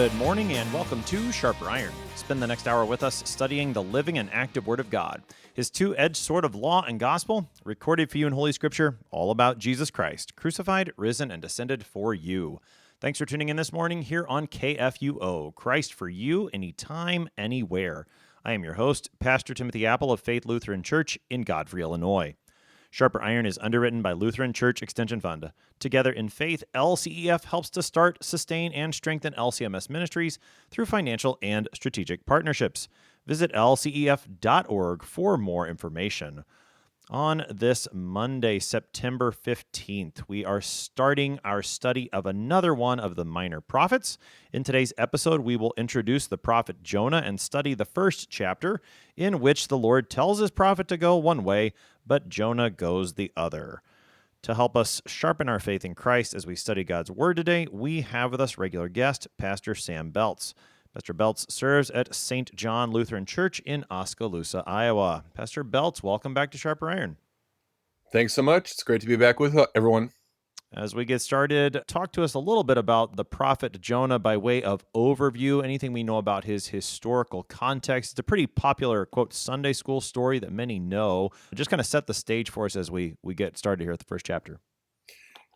Good morning and welcome to Sharper Iron. Spend the next hour with us studying the living and active Word of God, His two-edged sword of law and gospel, recorded for you in Holy Scripture, all about Jesus Christ, crucified, risen, and descended for you. Thanks for tuning in this morning here on KFUO, Christ for you, anytime, anywhere. I am your host, Pastor Timothy Appel of Faith Lutheran Church in Godfrey, Illinois. Sharper Iron is underwritten by Lutheran Church Extension Fund. Together in faith, LCEF helps to start, sustain, and strengthen LCMS ministries through financial and strategic partnerships. Visit lcef.org for more information. On this Monday, September 15th, we are starting our study of another one of the minor prophets. In today's episode, we will introduce the prophet Jonah and study the first chapter, in which the Lord tells his prophet to go one way, but Jonah goes the other. To help us sharpen our faith in Christ as we study God's Word today, we have with us regular guest, Pastor Sam Beltz. Pastor Beltz serves at St. John Lutheran Church in Oskaloosa, Iowa. Pastor Beltz, welcome back to Sharper Iron. Thanks so much. It's great to be back with everyone. As we get started, talk to us a little bit about the prophet Jonah by way of overview, anything we know about his historical context. It's a pretty popular, quote, Sunday school story that many know. Just kind of set the stage for us as we get started here at the first chapter.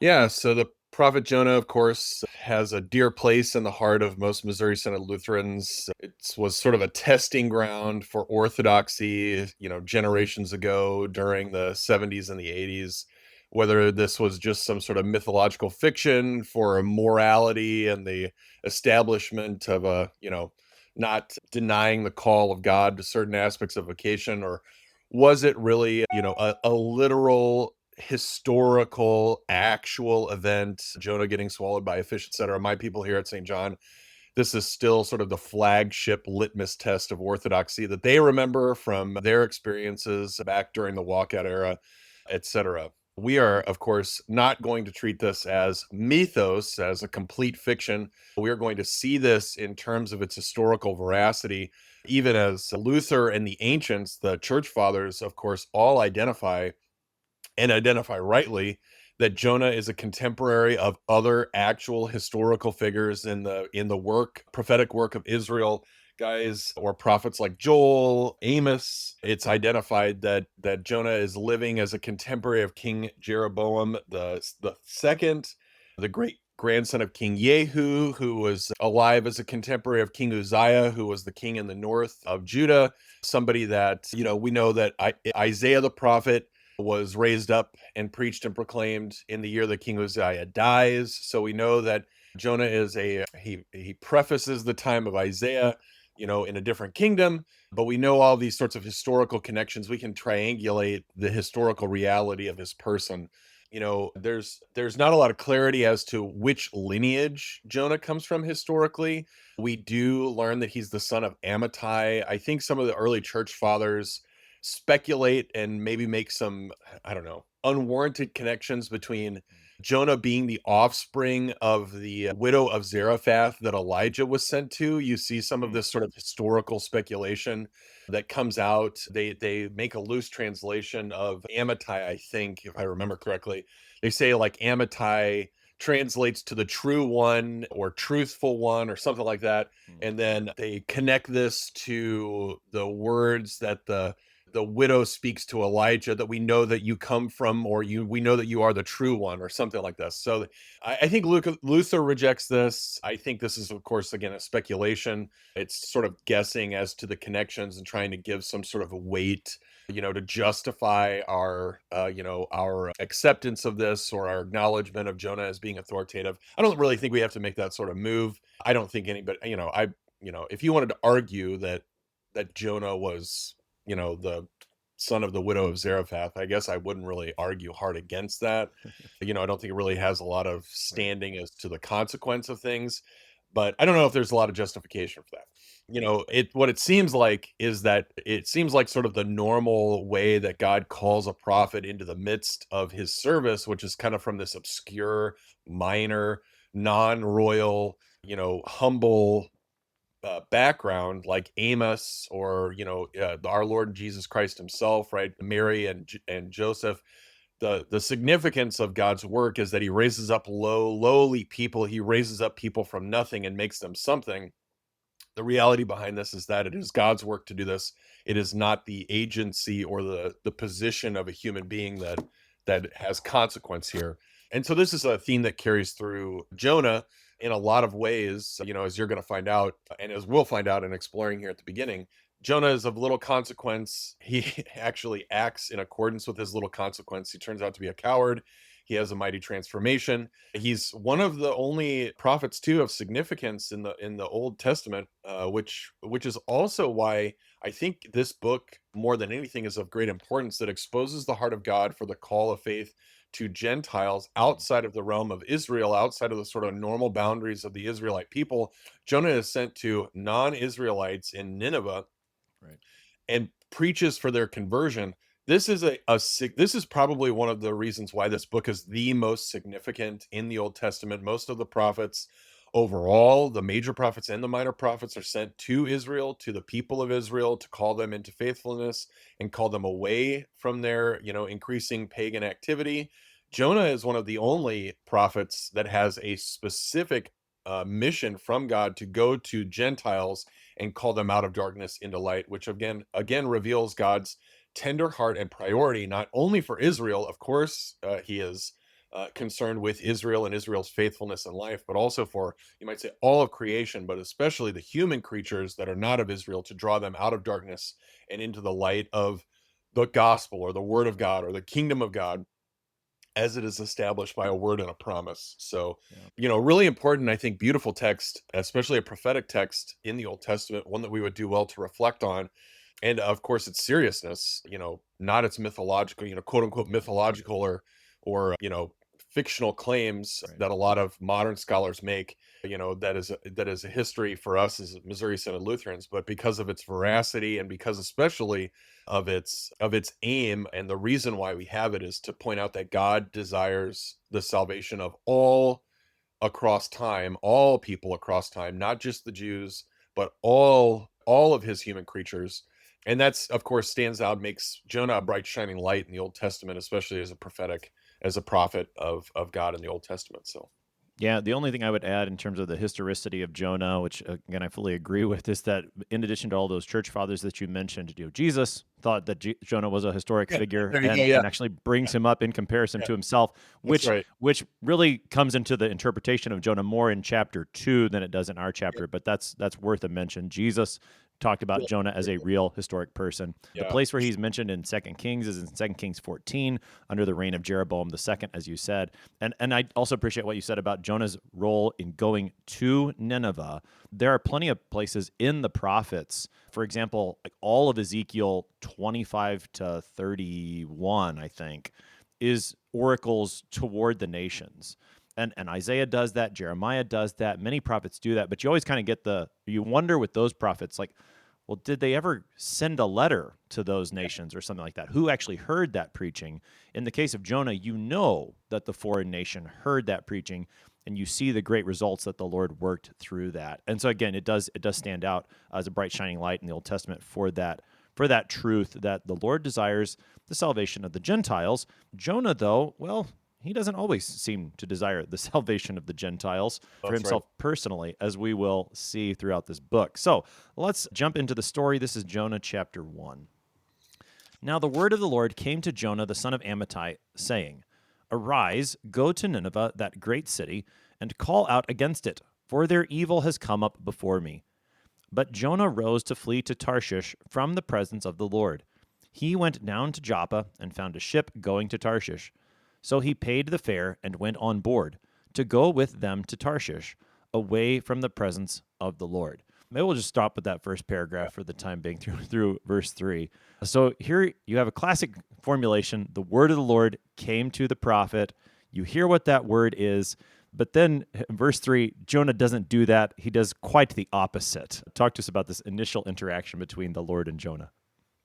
Yeah, so the prophet Jonah, of course, has a dear place in the heart of most Missouri Synod Lutherans. It was sort of a testing ground for orthodoxy, generations ago during the 70s and the 80s, whether this was just some sort of mythological fiction for morality and the establishment of not denying the call of God to certain aspects of vocation, or was it really, a literal historical, actual event, Jonah getting swallowed by a fish, etc. My people here at St. John, this is still sort of the flagship litmus test of orthodoxy that they remember from their experiences back during the walkout era, etc. We are, of course, not going to treat this as mythos, as a complete fiction. We are going to see this in terms of its historical veracity, even as Luther and the ancients, the church fathers, of course, all identify rightly that Jonah is a contemporary of other actual historical figures in the prophetic work of Israel, guys, or prophets like Joel, Amos. It's identified that Jonah is living as a contemporary of King Jeroboam the second, the great grandson of King Jehu, who was alive as a contemporary of King Uzziah, who was the king in the north of Judah. Somebody that, we know that Isaiah the prophet was raised up and preached and proclaimed in the year that King Hosea dies. So we know that Jonah is he prefaces the time of Isaiah, in a different kingdom, but we know all these sorts of historical connections. We can triangulate the historical reality of his person. There's not a lot of clarity as to which lineage Jonah comes from historically. We do learn that he's the son of Amittai. I think some of the early church fathers speculate and maybe make some, I don't know, unwarranted connections between Jonah being the offspring of the widow of Zarephath that Elijah was sent to. You see some of this sort of historical speculation that comes out. They make a loose translation of Amittai, I think, if I remember correctly. They say like Amittai translates to the true one or truthful one or something like that. And then they connect this to the words that the widow speaks to Elijah, that we know that you come from, or we know that you are the true one, or something like this. So I think Luther rejects this. I think this is, of course, again, a speculation. It's sort of guessing as to the connections and trying to give some sort of a weight, to justify our acceptance of this, or our acknowledgement of Jonah as being authoritative. I don't really think we have to make that sort of move. I don't think anybody, if you wanted to argue that Jonah was, the son of the widow of Zarephath, I guess I wouldn't really argue hard against that. I don't think it really has a lot of standing as to the consequence of things, but I don't know if there's a lot of justification for that. What it seems like is that it seems like sort of the normal way that God calls a prophet into the midst of his service, which is kind of from this obscure, minor, non-royal, humble background, like Amos, or our Lord Jesus Christ himself, right? Mary and Joseph. the significance of God's work is that he raises up lowly people. He raises up people from nothing and makes them something. The reality behind this is that it is God's work to do this. It is not the agency or the position of a human being that has consequence here. And so this is a theme that carries through Jonah in a lot of ways, as you're going to find out, and as we'll find out in exploring here at the beginning. Jonah is of little consequence. He actually acts in accordance with his little consequence. He turns out to be a coward. He has a mighty transformation. He's one of the only prophets too of significance in the Old Testament, which is also why I think this book, more than anything, is of great importance. That exposes the heart of God for the call of faith to Gentiles outside of the realm of Israel, outside of the sort of normal boundaries of the Israelite people. Jonah is sent to non-Israelites in Nineveh, Right. and preaches for their conversion. This is this is probably one of the reasons why this book is the most significant in the Old Testament. Most of the prophets overall, the major prophets and the minor prophets, are sent to Israel, to the people of Israel, to call them into faithfulness and call them away from their, increasing pagan activity. Jonah is one of the only prophets that has a specific mission from God to go to Gentiles and call them out of darkness into light, which again reveals God's tender heart and priority, not only for Israel. Of course, he is concerned with Israel and Israel's faithfulness in life, but also for, you might say, all of creation, but especially the human creatures that are not of Israel, to draw them out of darkness and into the light of the gospel or the word of God or the kingdom of God, as it is established by a word and a promise. So, really important, I think, beautiful text, especially a prophetic text in the Old Testament, one that we would do well to reflect on. And of course, its seriousness, not its mythological, quote unquote, mythological or fictional claims Right. that a lot of modern scholars make. That is a history for us as Missouri Synod Lutherans, but because of its veracity and because especially of its aim, and the reason why we have it is to point out that God desires the salvation of all across time, all people across time, not just the Jews, but all of his human creatures. And that's, of course, stands out, makes Jonah a bright shining light in the Old Testament, especially as a prophet of God in the Old Testament. So Yeah, the only thing I would add in terms of the historicity of Jonah, which again I fully agree with, is that in addition to all those church fathers that you mentioned, Jesus thought that Jonah was a historic yeah, figure, there you go. and Yeah, actually brings him up in comparison yeah, to himself, that's which right. really comes into the interpretation of Jonah more in chapter 2 than it does in our Yeah, chapter. But that's worth a mention. Jesus talked about yeah, Jonah as a real historic person. The yeah, place where he's mentioned in 2 Kings is in 2 Kings 14 under the reign of Jeroboam II, as you said. And I also appreciate what you said about Jonah's role in going to Nineveh. There are plenty of places in the prophets, for example, like all of Ezekiel 25 to 31, I think, is oracles toward the nations. And Isaiah does that, Jeremiah does that, many prophets do that, but you always kind of you wonder with those prophets, like, well, did they ever send a letter to those nations or something like that? Who actually heard that preaching? In the case of Jonah, you know that the foreign nation heard that preaching, and you see the great results that the Lord worked through that. And so again, it does stand out as a bright shining light in the Old Testament for that truth that the Lord desires the salvation of the Gentiles. Jonah, though, well, he doesn't always seem to desire the salvation of the Gentiles for that's right. himself personally, as we will see throughout this book. So let's jump into the story. This is Jonah chapter 1. Now the word of the Lord came to Jonah the son of Amittai, saying, Arise, go to Nineveh, that great city, and call out against it, for their evil has come up before me. But Jonah rose to flee to Tarshish from the presence of the Lord. He went down to Joppa and found a ship going to Tarshish. So he paid the fare and went on board to go with them to Tarshish, away from the presence of the Lord. Maybe we'll just stop with that first paragraph for the time being through verse 3. So here you have a classic formulation. The word of the Lord came to the prophet. You hear what that word is. But then in verse 3, Jonah doesn't do that. He does quite the opposite. Talk to us about this initial interaction between the Lord and Jonah.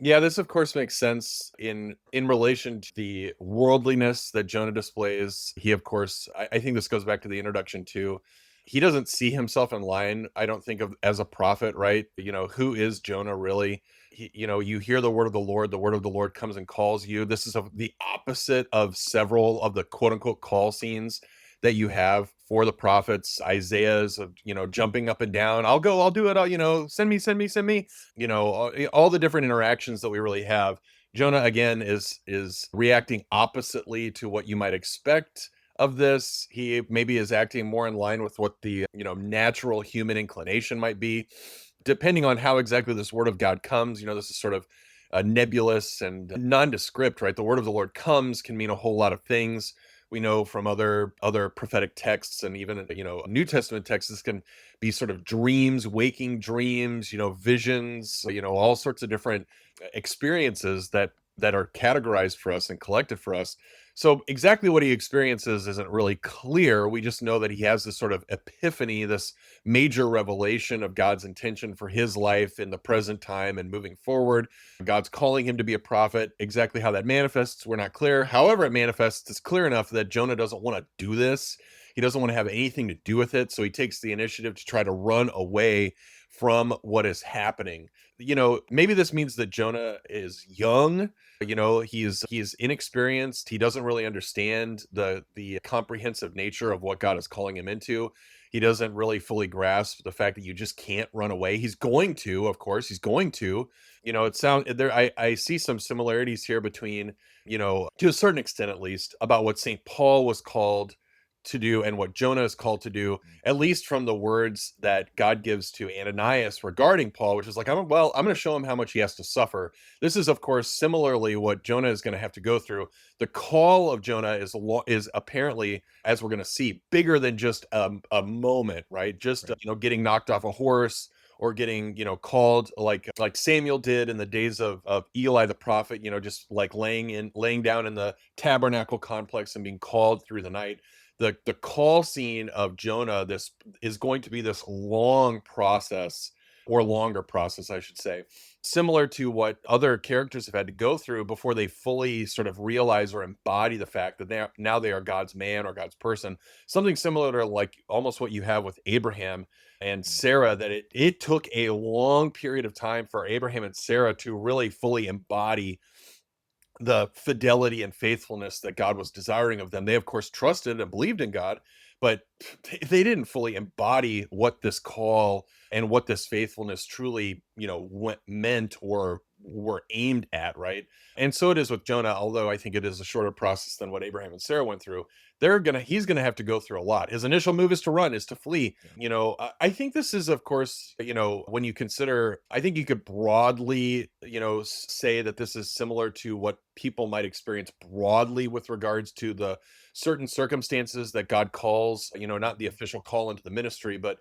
Yeah, this of course makes sense in relation to the worldliness that Jonah displays. He, of course, I think this goes back to the introduction too. He doesn't see himself in line, I don't think, of as a prophet, right? Who is Jonah really? You hear the word of the Lord comes and calls you. This is the opposite of several of the quote unquote call scenes that you have for the prophets. Isaiah's of, jumping up and down. I'll go, I'll do it. Send me, send me, send me. All the different interactions that we really have. Jonah again is reacting oppositely to what you might expect of this. He maybe is acting more in line with what the natural human inclination might be, depending on how exactly this word of God comes. This is sort of nebulous and nondescript, right? The word of the Lord comes can mean a whole lot of things. We know from other prophetic texts, and even New Testament texts, this can be sort of dreams, waking dreams, visions, all sorts of different experiences that are categorized for us and collected for us. So exactly what he experiences isn't really clear. We just know that he has this sort of epiphany, this major revelation of God's intention for his life in the present time and moving forward. God's calling him to be a prophet. Exactly how that manifests, we're not clear. However it manifests, it's clear enough that Jonah doesn't want to do this. He doesn't want to have anything to do with it. So he takes the initiative to try to run away from what is happening. Maybe this means that Jonah is young. He's inexperienced. He doesn't really understand the comprehensive nature of what God is calling him into. He doesn't really fully grasp the fact that you just can't run away. He's going to, of course, he's going to. It sounds there. I see some similarities here between, to a certain extent at least, about what St. Paul was called to do and what Jonah is called to do, at least from the words that God gives to Ananias regarding Paul, which is like, I'm going to show him how much he has to suffer. This is, of course, similarly what Jonah is going to have to go through. The call of Jonah is apparently, as we're going to see, bigger than just a moment, right? Just Right. getting knocked off a horse, or getting called like Samuel did in the days of Eli the prophet, just like laying down in the tabernacle complex and being called through the night. The call scene of Jonah, this is going to be this long process, or longer process, I should say, similar to what other characters have had to go through before they fully sort of realize or embody the fact that they are God's man or God's person. Something similar to like almost what you have with Abraham and Sarah, that it took a long period of time for Abraham and Sarah to really fully embody the fidelity and faithfulness that God was desiring of them. They, of course, trusted and believed in God, but they didn't fully embody what this call and what this faithfulness truly, meant or were aimed at, right? And so it is with Jonah, although I think it is a shorter process than what Abraham and Sarah went through. He's gonna have to go through a lot. His initial move is to run, is to flee. Yeah. I think this is, of course, when you consider, I think you could broadly, say that this is similar to what people might experience broadly with regards to the certain circumstances that God calls, not the official call into the ministry, but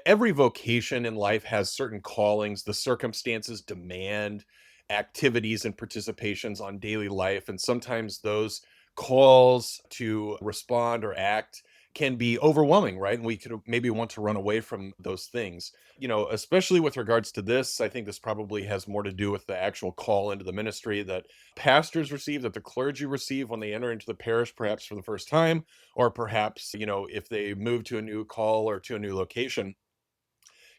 every vocation in life has certain callings. The circumstances demand activities and participations on daily life. And sometimes those calls to respond or act can be overwhelming, right? And we could maybe want to run away from those things. Especially with regards to this, I think this probably has more to do with the actual call into the ministry that pastors receive, that the clergy receive when they enter into the parish, perhaps for the first time, or perhaps, if they move to a new call or to a new location.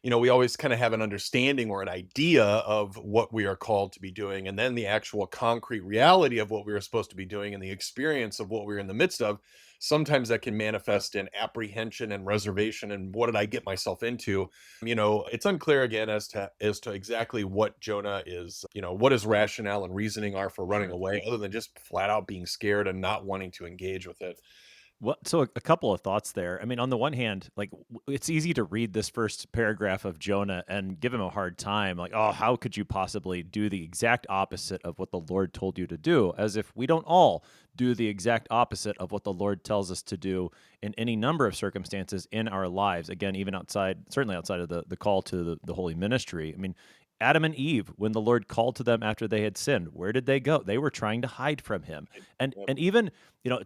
We always kind of have an understanding or an idea of what we are called to be doing, and then the actual concrete reality of what we are supposed to be doing and the experience of what we're in the midst of. Sometimes that can manifest in apprehension and reservation, and what did I get myself into? It's unclear again as to exactly what Jonah is, what his rationale and reasoning are for running Sure. away, other than just flat out being scared and not wanting to engage with it. Well, so a couple of thoughts there. I mean, on the one hand, like it's easy to read this first paragraph of Jonah and give him a hard time, like, oh, how could you possibly do the exact opposite of what the Lord told you to do? As if we don't all do the exact opposite of what the Lord tells us to do in any number of circumstances in our lives. Again, even certainly outside of the call to the holy ministry. I mean, Adam and Eve, when the Lord called to them after they had sinned, where did they go? They were trying to hide from him. Yep. And even,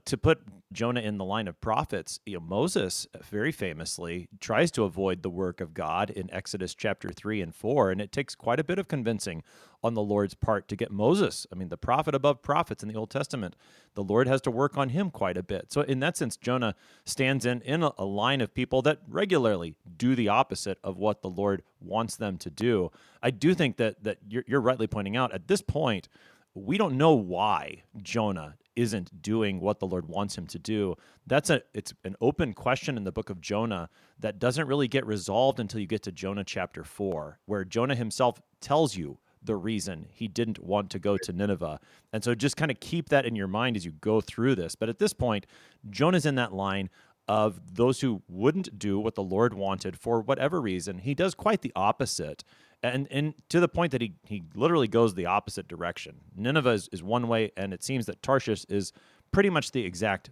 to put Jonah in the line of prophets, Moses very famously tries to avoid the work of God in Exodus chapter 3 and 4, and it takes quite a bit of convincing on the Lord's part to get Moses, the prophet above prophets in the Old Testament. The Lord has to work on him quite a bit. So in that sense, Jonah stands in a line of people that regularly do the opposite of what the Lord wants them to do. I do think that you're rightly pointing out at this point, we don't know why Jonah isn't doing what the Lord wants him to do. It's an open question in the book of Jonah that doesn't really get resolved until you get to Jonah chapter 4, where Jonah himself tells you the reason he didn't want to go to Nineveh. And so just kind of keep that in your mind as you go through this. But at this point, Jonah's in that line of those who wouldn't do what the Lord wanted for whatever reason. He does quite the opposite. And to the point that he literally goes the opposite direction. Nineveh is one way, and it seems that Tarshish is pretty much the exact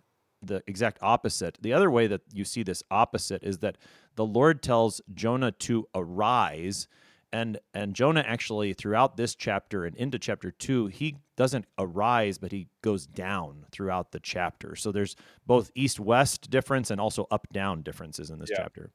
opposite. The other way that you see this opposite is that the Lord tells Jonah to arise, and Jonah actually throughout this chapter and into chapter 2, he doesn't arise, but he goes down throughout the chapter. So there's both east-west difference and also up-down differences in this Yeah. chapter.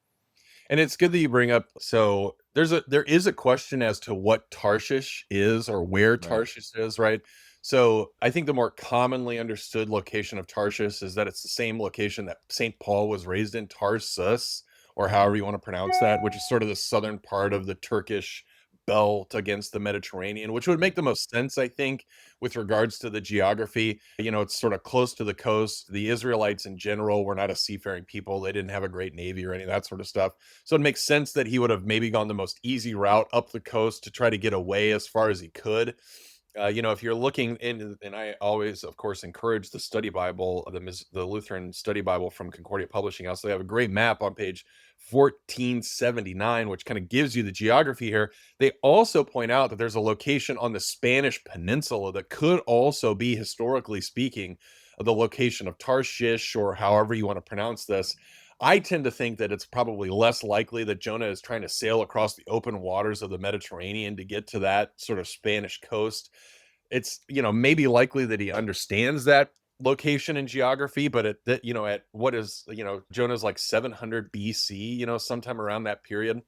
And it's good that you bring up. So there is a question as to what Tarshish is or where Right. Tarshish is, right? So I think the more commonly understood location of Tarshish is that it's the same location that St. Paul was raised in, Tarsus, or however you want to pronounce that, which is sort of the southern part of the Turkish belt against the Mediterranean, which would make the most sense, I think, with regards to the geography. It's sort of close to the coast. The Israelites in general were not a seafaring people. They didn't have a great navy or any of that sort of stuff. So it makes sense that he would have maybe gone the most easy route up the coast to try to get away as far as he could. If you're looking in, and I always, of course, encourage the study Bible, the Lutheran Study Bible from Concordia Publishing House. They have a great map on page 1479, which kind of gives you the geography here. They also point out that there's a location on the Spanish peninsula that could also be, historically speaking, the location of Tarshish, or however you want to pronounce this. I tend to think that it's probably less likely that Jonah is trying to sail across the open waters of the Mediterranean to get to that sort of Spanish coast. It's, maybe likely that he understands that location and geography, but at what is, Jonah's like 700 BC, sometime around that period.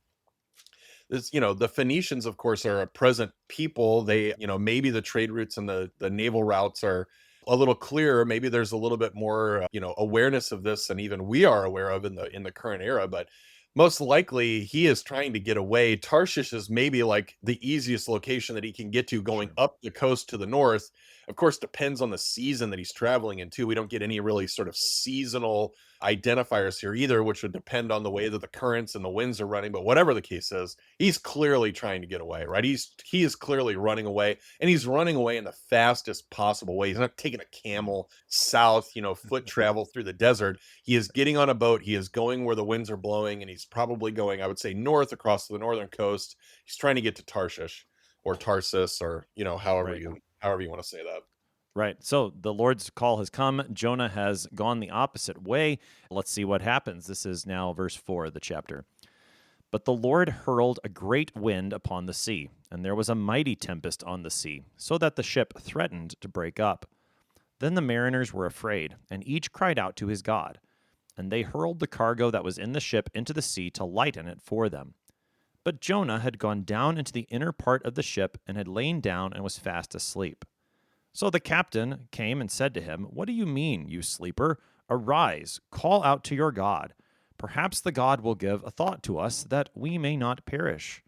The Phoenicians, of course, are a present people. They, maybe the trade routes and the naval routes are a little clearer. Maybe there's a little bit more, awareness of this than even we are aware of in the current era. But most likely he is trying to get away. Tarshish is maybe like the easiest location that he can get to going up the coast to the north. Of course, depends on the season that he's traveling into. We don't get any really sort of seasonal identifiers here either, which would depend on the way that the currents and the winds are running. But whatever the case is, he's clearly trying to get away, right? He is clearly running away, and he's running away in the fastest possible way. He's not taking a camel south, foot travel through the desert. He is getting on a boat. He is going where the winds are blowing, and he's probably going, I would say, north across the northern coast. He's trying to get to Tarshish or Tarsus, or however Right. you want to say that. Right. So the Lord's call has come. Jonah has gone the opposite way. Let's see what happens. This is now verse 4 of the chapter. But the Lord hurled a great wind upon the sea, and there was a mighty tempest on the sea, so that the ship threatened to break up. Then the mariners were afraid, and each cried out to his God. And they hurled the cargo that was in the ship into the sea to lighten it for them. But Jonah had gone down into the inner part of the ship and had lain down and was fast asleep. So the captain came and said to him, "What do you mean, you sleeper? Arise, call out to your God. Perhaps the God will give a thought to us that we may not perish."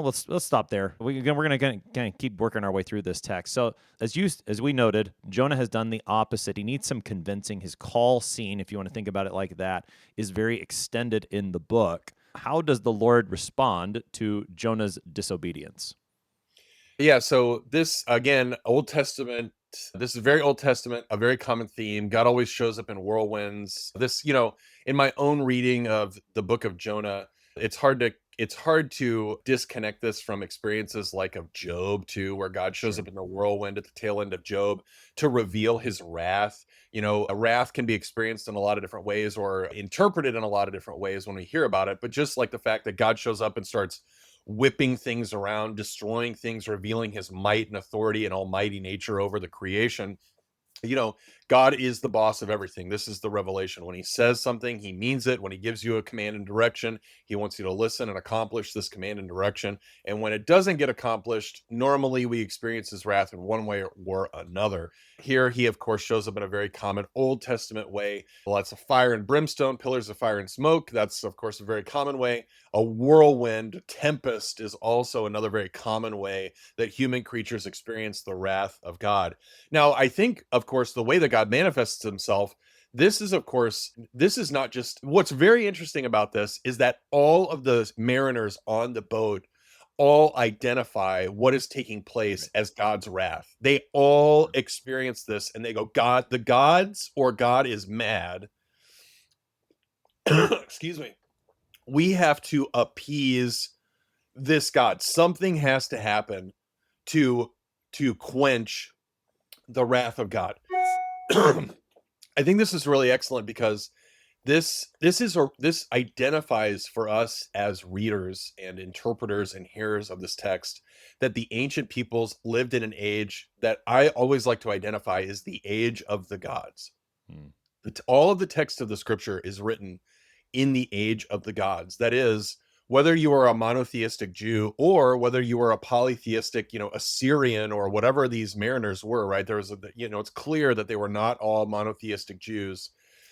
Let's stop there. We're going to keep working our way through this text. So as we noted, Jonah has done the opposite. He needs some convincing. His call scene, if you want to think about it like that, is very extended in the book. How does the Lord respond to Jonah's disobedience? Yeah, so this again, Old Testament. This is very Old Testament, a very common theme. God always shows up in whirlwinds. This, in my own reading of the book of Jonah, it's hard to disconnect this from experiences like of Job too, where God shows Sure. up in the whirlwind at the tail end of Job to reveal his wrath. A wrath can be experienced in a lot of different ways or interpreted in a lot of different ways when we hear about it. But just like the fact that God shows up and starts whipping things around, destroying things, revealing his might and authority and almighty nature over the creation. You know, God is the boss of everything. This is the revelation. When he says something, he means it. When he gives you a command and direction, he wants you to listen and accomplish this command and direction. And when it doesn't get accomplished, normally we experience his wrath in one way or another. Here, he, of course, shows up in a very common Old Testament way. Lots of fire and brimstone, pillars of fire and smoke. That's, of course, a very common way. A whirlwind, tempest is also another very common way that human creatures experience the wrath of God. Now, I think, of course, the way that God manifests himself, this is, of course, this is not just what's very interesting about this is that all of the mariners on the boat all identify what is taking place as God's wrath. They all experience this and they go, God, the gods or God is mad. Excuse me. We have to appease this God. Something has to happen to quench the wrath of God. I think this is really excellent because this identifies for us as readers and interpreters and hearers of this text that the ancient peoples lived in an age that I always like to identify as the age of the gods. Hmm. All of the text of the scripture is written in the age of the gods. That is, whether you are a monotheistic Jew or whether you were a polytheistic, Assyrian or whatever these mariners were, right? It's clear that they were not all monotheistic Jews,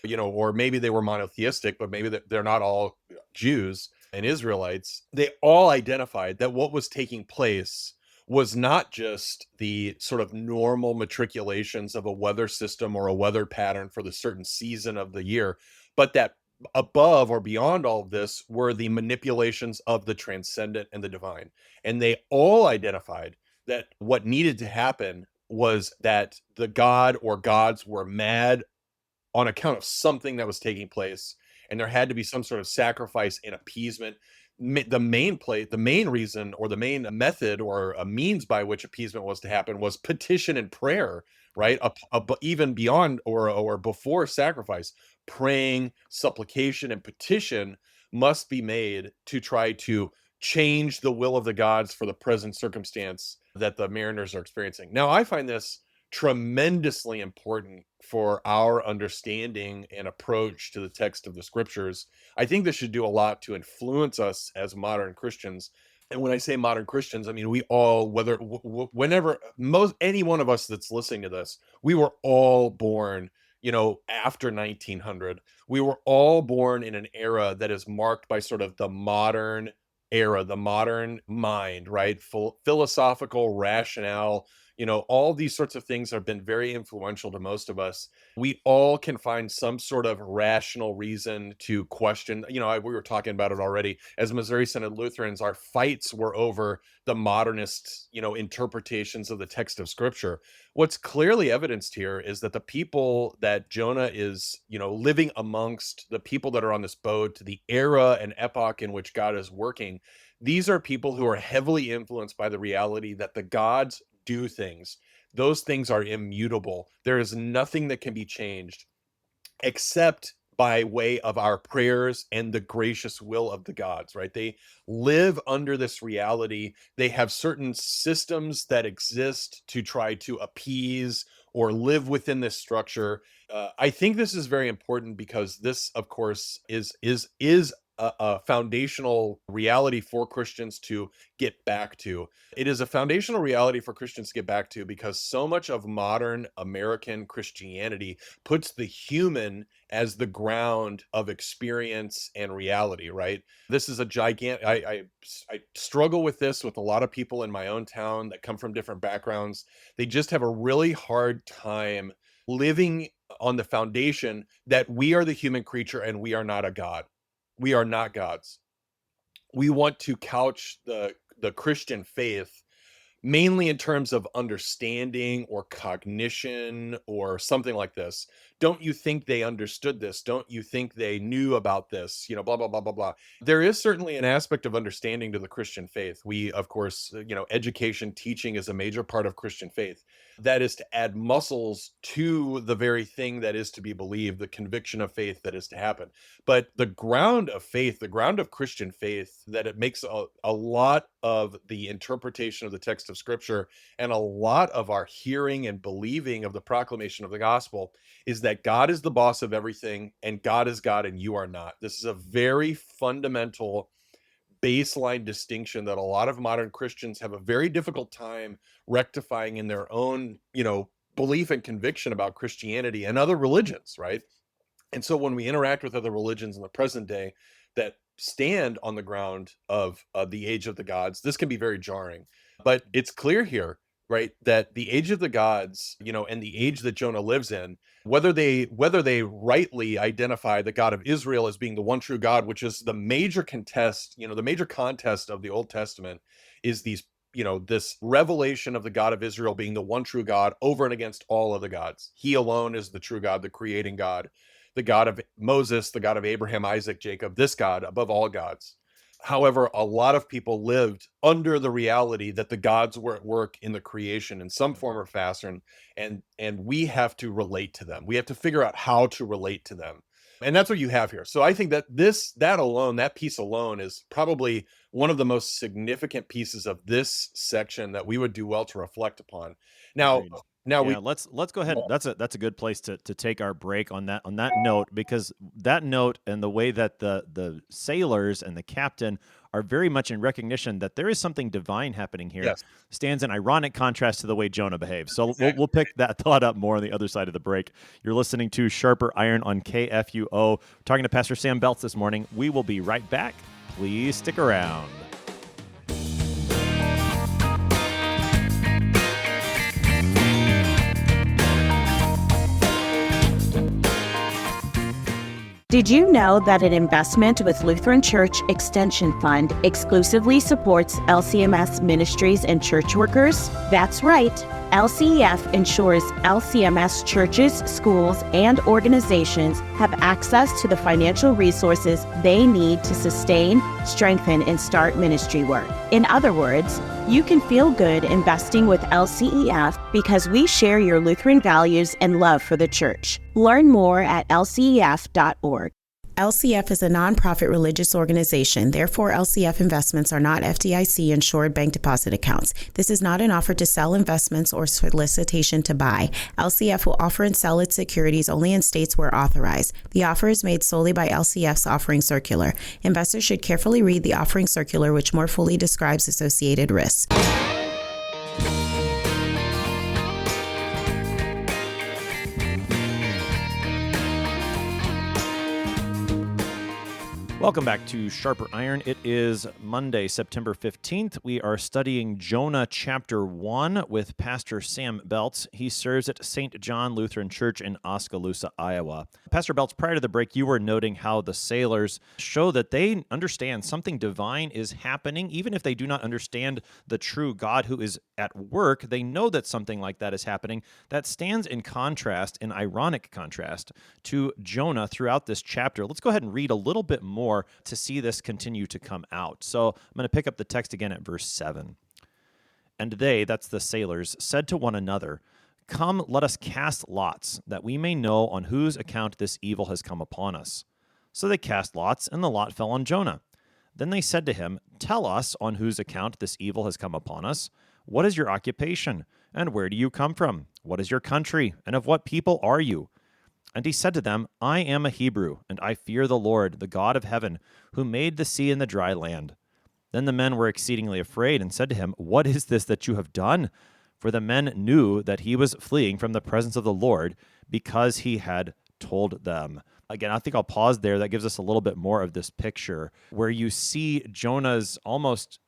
or maybe they were monotheistic, but maybe they're not all Jews and Israelites. They all identified that what was taking place was not just the sort of normal matriculations of a weather system or a weather pattern for the certain season of the year, but that above or beyond all of this were the manipulations of the transcendent and the divine. And they all identified that what needed to happen was that the god or gods were mad on account of something that was taking place, and there had to be some sort of sacrifice and appeasement. The main reason or the main method or a means by which appeasement was to happen was petition and prayer, right? Even beyond or before sacrifice, praying, supplication, and petition must be made to try to change the will of the gods for the present circumstance that the mariners are experiencing. Now, I find this tremendously important for our understanding and approach to the text of the scriptures. I think this should do a lot to influence us as modern Christians. And when I say modern Christians, I mean we all, whenever any one of us that's listening to this, we were all born, after 1900. We were all born in an era that is marked by sort of the modern era, the modern mind, right? Philosophical rationale. All these sorts of things have been very influential to most of us. We all can find some sort of rational reason to question. We were talking about it already. As Missouri Synod Lutherans, our fights were over the modernist, interpretations of the text of Scripture. What's clearly evidenced here is that the people that Jonah is, living amongst, the people that are on this boat, the era and epoch in which God is working, these are people who are heavily influenced by the reality that the gods do things. Those things are immutable. There is nothing that can be changed except by way of our prayers and the gracious will of the gods, right? They live under this reality. They have certain systems that exist to try to appease or live within this structure. I think this is very important because this, of course, is a foundational reality for Christians to get back to. It is a foundational reality for Christians to get back to because so much of modern American Christianity puts the human as the ground of experience and reality, right? This is a gigantic, I struggle with this with a lot of people in my own town that come from different backgrounds. They just have a really hard time living on the foundation that we are the human creature and we are not a god. We are not gods. We want to couch the Christian faith mainly in terms of understanding or cognition or something like this, don't you think they understood this? Don't you think they knew about this? Blah, blah, blah, blah, blah. There is certainly an aspect of understanding to the Christian faith. We, of course, education, teaching is a major part of Christian faith. That is to add muscles to the very thing that is to be believed, the conviction of faith that is to happen. But the ground of faith, the ground of Christian faith, that it makes a lot of the interpretation of the text of Scripture and a lot of our hearing and believing of the proclamation of the gospel is that God is the boss of everything and God is God and you are not. This is a very fundamental baseline distinction that a lot of modern Christians have a very difficult time rectifying in their own, belief and conviction about Christianity and other religions, right? And so when we interact with other religions in the present day that stand on the ground of the age of the gods, this can be very jarring. But it's clear here, right, that the age of the gods, and the age that Jonah lives in, whether they rightly identify the God of Israel as being the one true God, which is the major contest, the major contest of the Old Testament, is this revelation of the God of Israel being the one true God over and against all other gods. He alone is the true God, the creating God, the God of Moses, the God of Abraham, Isaac, Jacob, this God above all gods. However, a lot of people lived under the reality that the gods were at work in the creation in some form or fashion, and we have to relate to them. We have to figure out how to relate to them. And that's what you have here. So I think that that piece alone is probably one of the most significant pieces of this section that we would do well to reflect upon. Now, Agreed. Let's go ahead. That's a good place to take our break on that note, because that note and the way that the sailors and the captain are very much in recognition that there is something divine happening here, yes, stands in ironic contrast to the way Jonah behaves. So exactly. we'll pick that thought up more on the other side of the break. You're listening to Sharper Iron on KFUO. We're talking to Pastor Sam Beltz this morning. We will be right back. Please stick around. Did you know that an investment with Lutheran Church Extension Fund exclusively supports LCMS ministries and church workers? That's right. LCEF ensures LCMS churches, schools, and organizations have access to the financial resources they need to sustain, strengthen, and start ministry work. In other words, you can feel good investing with LCEF because we share your Lutheran values and love for the church. Learn more at lcef.org. LCF is a nonprofit religious organization. Therefore, LCF investments are not FDIC-insured bank deposit accounts. This is not an offer to sell investments or solicitation to buy. LCF will offer and sell its securities only in states where authorized. The offer is made solely by LCF's offering circular. Investors should carefully read the offering circular, which more fully describes associated risks. Welcome back to Sharper Iron. It is Monday, September 15th. We are studying Jonah chapter 1 with Pastor Sam Beltz. He serves at St. John Lutheran Church in Oskaloosa, Iowa. Pastor Beltz, prior to the break, you were noting how the sailors show that they understand something divine is happening. Even if they do not understand the true God who is at work, they know that something like that is happening. That stands in contrast, in ironic contrast, to Jonah throughout this chapter. Let's go ahead and read a little bit more to see this continue to come out. So I'm going to pick up the text again at verse 7. And they, that's the sailors, said to one another, "Come, let us cast lots, that we may know on whose account this evil has come upon us." So they cast lots, and the lot fell on Jonah. Then they said to him, "Tell us on whose account this evil has come upon us. What is your occupation? And where do you come from? What is your country? And of what people are you?" And he said to them, "I am a Hebrew, and I fear the Lord, the God of heaven, who made the sea and the dry land." Then the men were exceedingly afraid and said to him, "What is this that you have done?" For the men knew that he was fleeing from the presence of the Lord, because he had told them. Again, I think I'll pause there. That gives us a little bit more of this picture where you see Jonah's almost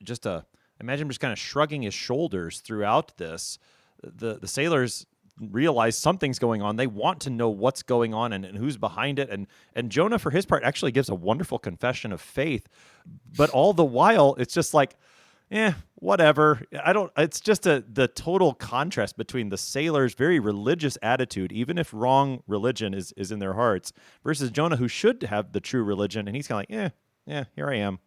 imagine him just kind of shrugging his shoulders throughout this. The sailors realize something's going on. They want to know what's going on and who's behind it. And Jonah, for his part, actually gives a wonderful confession of faith. But all the while, it's just like, whatever. I don't, it's just the total contrast between the sailors' very religious attitude, even if wrong religion is in their hearts, versus Jonah, who should have the true religion. And he's kind of like, yeah, here I am.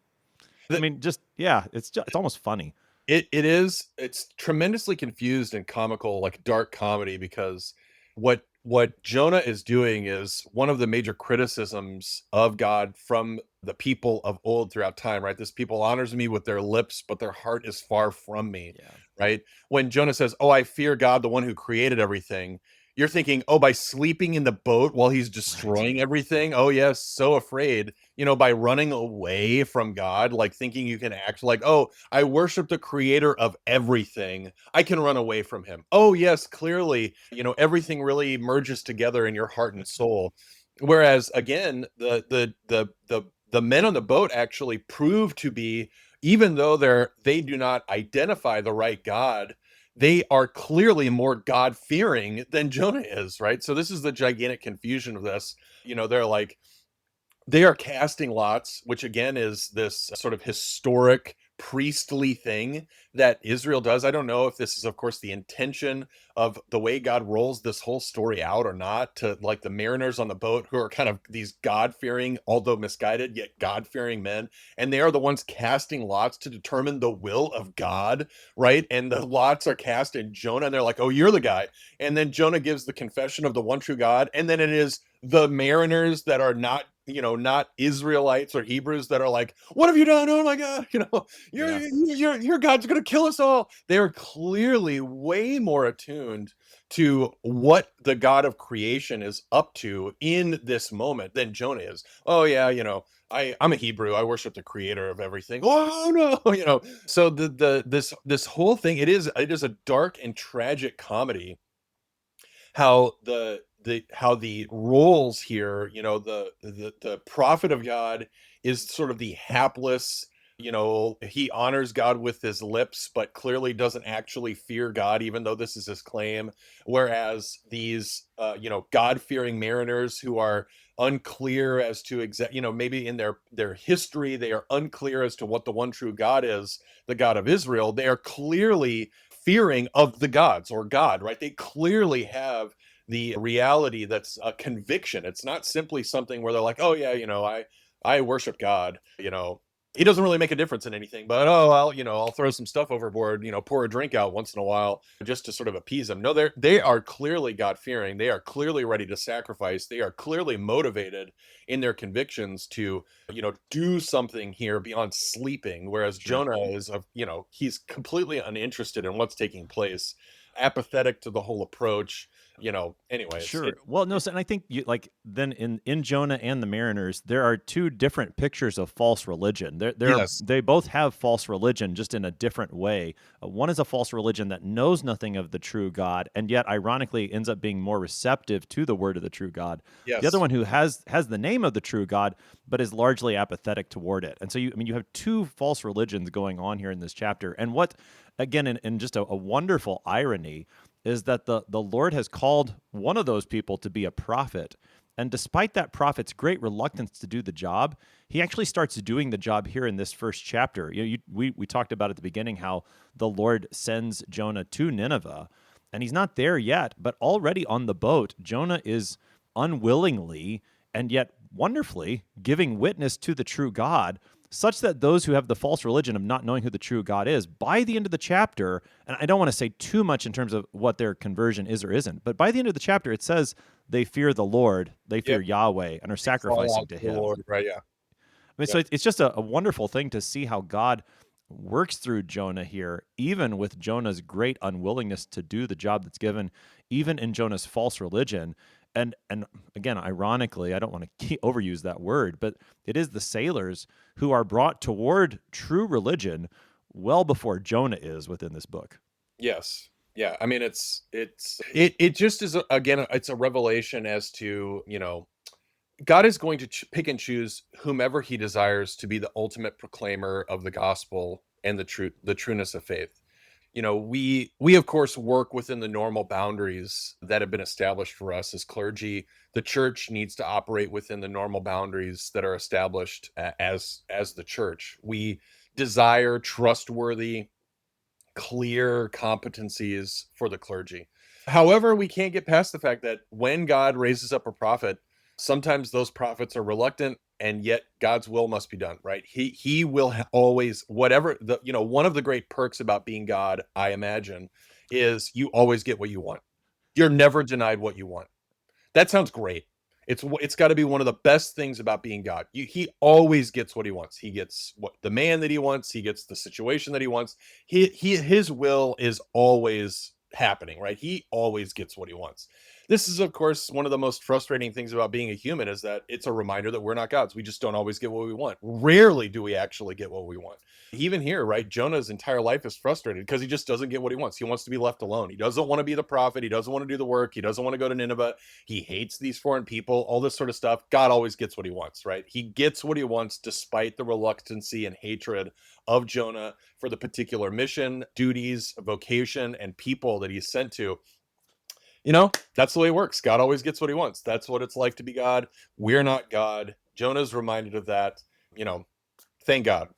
I The- mean, it's almost funny. it's tremendously confused and comical, like dark comedy, because what Jonah is doing is one of the major criticisms of God from the people of old throughout time, right? This people honors me with their lips, but their heart is far from me, Yeah. right? When Jonah says, "Oh, I fear God, the one who created everything," you're thinking, "Oh, by sleeping in the boat while he's Right. destroying everything." Oh, yes, so afraid, by running away from God, like thinking you can act like, "Oh, I worship the creator of everything. I can run away from him." Oh, yes, clearly, everything really merges together in your heart and soul. Whereas again, the men on the boat actually prove to be, even though they do not identify the right God, they are clearly more God-fearing than Jonah is, right? So this is the gigantic confusion of this. They're like, they are casting lots, which again is this sort of historic priestly thing that Israel does. I don't know if this is, of course, the intention of the way God rolls this whole story out or not, to like the mariners on the boat, who are kind of these God-fearing, although misguided, yet God-fearing men. And they are the ones casting lots to determine the will of God, right? And the lots are cast in Jonah, and they're like, "Oh, you're the guy." And then Jonah gives the confession of the one true God. And then it is the mariners that are not Israelites or Hebrews that are like, "What have you done? Oh my God, your Yeah. your God's gonna kill us all." They are clearly way more attuned to what the God of creation is up to in this moment than Jonah is. "Oh yeah, I'm a Hebrew. I worship the creator of everything." "Oh no," So this whole thing, it is a dark and tragic comedy, how the roles here, the prophet of God is sort of the hapless, he honors God with his lips but clearly doesn't actually fear God, even though this is his claim. Whereas these God-fearing mariners, who are unclear as to maybe in their history, they are unclear as to what the one true God is, the God of Israel. They are clearly fearing of the gods or God, right? They clearly have the reality that's a conviction. It's not simply something where they're like, "Oh yeah, I worship God. He doesn't really make a difference in anything, but oh, I'll throw some stuff overboard, pour a drink out once in a while just to sort of appease him." No, they are clearly God-fearing. They are clearly ready to sacrifice. They are clearly motivated in their convictions to, do something here beyond sleeping. Whereas Sure. Jonah is he's completely uninterested in what's taking place, apathetic to the whole approach. Anyways, Sure. Well, no, so, and I think you like then in Jonah and the Mariners, there are two different pictures of false religion. yes, They both have false religion, just in a different way. One is a false religion that knows nothing of the true God, and yet ironically ends up being more receptive to the word of the true God. The other yes, one who has the name of the true God, but is largely apathetic toward it. And so you have two false religions going on here in this chapter. And what, again, in just a wonderful irony, is that the Lord has called one of those people to be a prophet. And despite that prophet's great reluctance to do the job, he actually starts doing the job here in this first chapter. We talked about at the beginning how the Lord sends Jonah to Nineveh, and he's not there yet, but already on the boat, Jonah is unwillingly and yet wonderfully giving witness to the true God, such that those who have the false religion of not knowing who the true God is, by the end of the chapter, and I don't want to say too much in terms of what their conversion is or isn't, but by the end of the chapter, it says they fear the Lord, they fear yep. Yahweh, and are Call sacrificing out to to the him. Lord, right? Yeah, I mean, yep. so it's just a wonderful thing to see how God works through Jonah here, even with Jonah's great unwillingness to do the job that's given, even in Jonah's false religion. And again, ironically, I don't want to overuse that word, but it is the sailors who are brought toward true religion well before Jonah is within this book. Yes. Yeah. I mean, it just is again, it's a revelation as to, God is going to pick and choose whomever he desires to be the ultimate proclaimer of the gospel and the trueness of faith. We of course work within the normal boundaries that have been established for us as clergy. The church needs to operate within the normal boundaries that are established as the church. We desire trustworthy clear competencies for the clergy. However, we can't get past the fact that when God raises up a prophet, sometimes those prophets are reluctant, and yet God's will must be done, right? He will always, whatever the, one of the great perks about being God, I imagine, is you always get what you want. You're never denied what you want. That sounds great. It's got to be one of the best things about being God. He always gets what he wants. He gets what the man that he wants. He gets the situation that he wants. His will is always happening, right? He always gets what he wants. This is, of course, one of the most frustrating things about being a human, is that it's a reminder that we're not gods. We just don't always get what we want. Rarely do we actually get what we want. Even here, right? Jonah's entire life is frustrated because he just doesn't get what he wants. He wants to be left alone. He doesn't want to be the prophet. He doesn't want to do the work. He doesn't want to go to Nineveh. He hates these foreign people, all this sort of stuff. God always gets what he wants, right? He gets what he wants despite the reluctancy and hatred of Jonah for the particular mission, duties, vocation, and people that he's sent to. That's the way it works. God always gets what he wants. That's what it's like to be God. We're not God. Jonah's reminded of that. Thank God.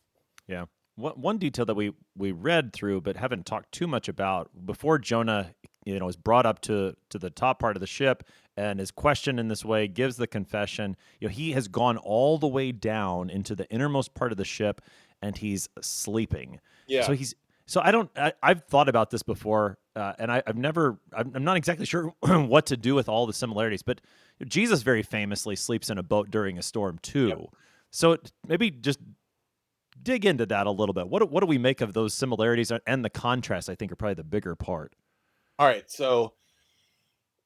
Yeah. One detail that we read through but haven't talked too much about, before Jonah, is brought up to the top part of the ship and is questioned in this way, gives the confession. He has gone all the way down into the innermost part of the ship, and he's sleeping. Yeah. So I've thought about this before, and I'm not exactly sure what to do with all the similarities, but Jesus very famously sleeps in a boat during a storm too. Yep. So maybe just dig into that a little bit. What do we make of those similarities, and the contrast, I think, are probably the bigger part. All right. So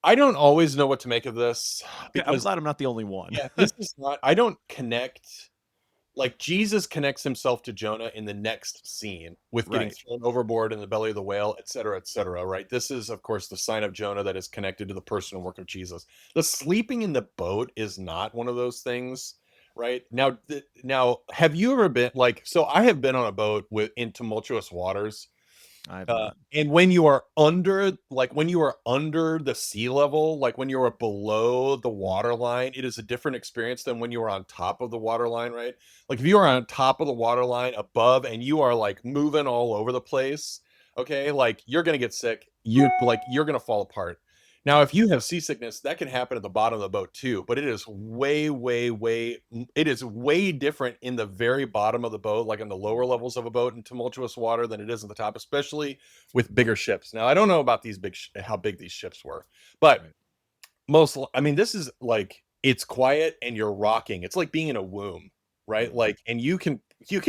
I don't always know what to make of this, because I'm glad I'm not the only one. Yeah, this is not, I don't connect, like Jesus connects himself to Jonah in the next scene with getting thrown overboard in the belly of the whale, et cetera, right? This is, of course, the sign of Jonah that is connected to the person and work of Jesus. The sleeping in the boat is not one of those things, right? Now, have you ever been, so I have been on a boat in tumultuous waters. And when you are under the sea level, like when you are below the water line, it is a different experience than when you are on top of the water line, right? Like if you are on top of the water line above and you are like moving all over the place, okay, like you're gonna get sick. You're gonna fall apart. Now, if you have seasickness, that can happen at the bottom of the boat too, but it is way different in the very bottom of the boat, like in the lower levels of a boat in tumultuous water, than it is in the top, especially with bigger ships. Now, I don't know about these how big these ships were, but this is like, it's quiet and you're rocking. It's like being in a womb, right? Like, and you can